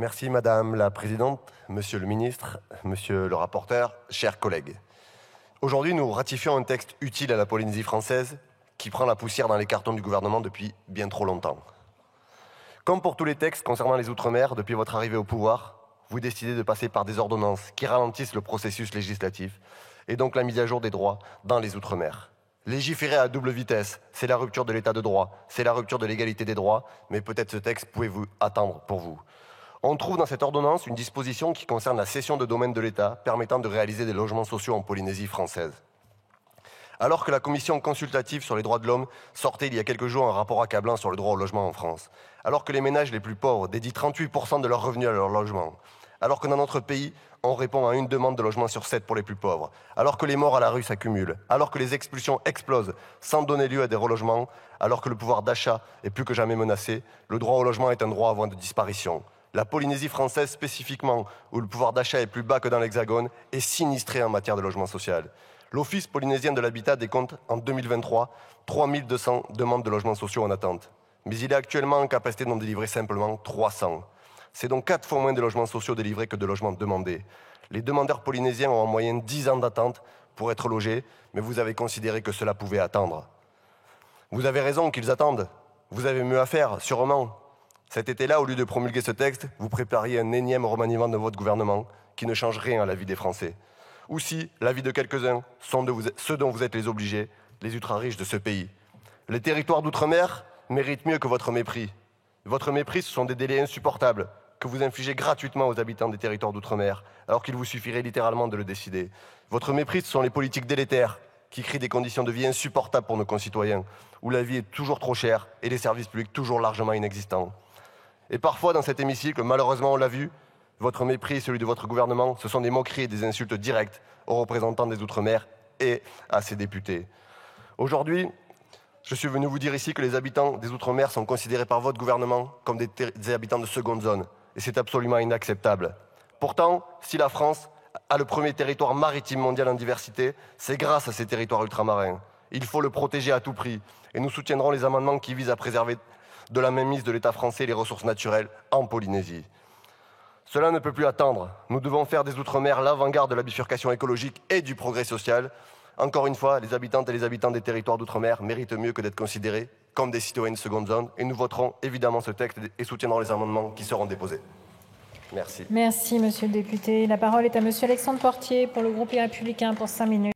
Merci Madame la Présidente, Monsieur le Ministre, Monsieur le rapporteur, chers collègues. Aujourd'hui, nous ratifions un texte utile à la Polynésie française qui prend la poussière dans les cartons du gouvernement depuis bien trop longtemps. Comme pour tous les textes concernant les Outre-mer, depuis votre arrivée au pouvoir, vous décidez de passer par des ordonnances qui ralentissent le processus législatif et donc la mise à jour des droits dans les Outre-mer. Légiférer à double vitesse, c'est la rupture de l'état de droit, c'est la rupture de l'égalité des droits, mais peut-être ce texte pouvez-vous attendre pour vous. On trouve dans cette ordonnance une disposition qui concerne la cession de domaines de l'État permettant de réaliser des logements sociaux en Polynésie française. Alors que la commission consultative sur les droits de l'homme sortait il y a quelques jours un rapport accablant sur le droit au logement en France, alors que les ménages les plus pauvres dédient 38% de leurs revenus à leur logement, alors que dans notre pays, on répond à une demande de logement sur 7 pour les plus pauvres, alors que les morts à la rue s'accumulent, alors que les expulsions explosent sans donner lieu à des relogements, alors que le pouvoir d'achat est plus que jamais menacé, le droit au logement est un droit en voie de disparition. La Polynésie française spécifiquement, où le pouvoir d'achat est plus bas que dans l'Hexagone, est sinistrée en matière de logement social. L'Office polynésien de l'habitat décompte en 2023 3200 demandes de logements sociaux en attente. Mais il est actuellement en capacité d'en délivrer simplement 300. C'est donc 4 fois moins de logements sociaux délivrés que de logements demandés. Les demandeurs polynésiens ont en moyenne 10 ans d'attente pour être logés, mais vous avez considéré que cela pouvait attendre. Vous avez raison qu'ils attendent. Vous avez mieux à faire, sûrement. Cet été-là, au lieu de promulguer ce texte, vous prépariez un énième remaniement de votre gouvernement qui ne change rien à la vie des Français. Ou si la vie de quelques-uns sont ceux dont vous êtes les obligés, les ultra-riches de ce pays. Les territoires d'outre-mer méritent mieux que votre mépris. Votre mépris, ce sont des délais insupportables que vous infligez gratuitement aux habitants des territoires d'outre-mer, alors qu'il vous suffirait littéralement de le décider. Votre mépris, ce sont les politiques délétères qui créent des conditions de vie insupportables pour nos concitoyens, où la vie est toujours trop chère et les services publics toujours largement inexistants. Et parfois, dans cet hémicycle, malheureusement, on l'a vu, votre mépris et celui de votre gouvernement, ce sont des moqueries et des insultes directes aux représentants des Outre-mer et à ses députés. Aujourd'hui, je suis venu vous dire ici que les habitants des Outre-mer sont considérés par votre gouvernement comme des habitants de seconde zone. Et c'est absolument inacceptable. Pourtant, si la France a le premier territoire maritime mondial en diversité, c'est grâce à ces territoires ultramarins. Il faut le protéger à tout prix. Et nous soutiendrons les amendements qui visent à préserver de la mainmise de l'État français les ressources naturelles en Polynésie. Cela ne peut plus attendre. Nous devons faire des Outre-mer l'avant-garde de la bifurcation écologique et du progrès social. Encore une fois, les habitantes et les habitants des territoires d'Outre-mer méritent mieux que d'être considérés comme des citoyens de seconde zone. Et nous voterons évidemment ce texte et soutiendrons les amendements qui seront déposés. Merci. Merci, monsieur le député. La parole est à monsieur Alexandre Portier pour le groupe Les Républicains pour 5 minutes.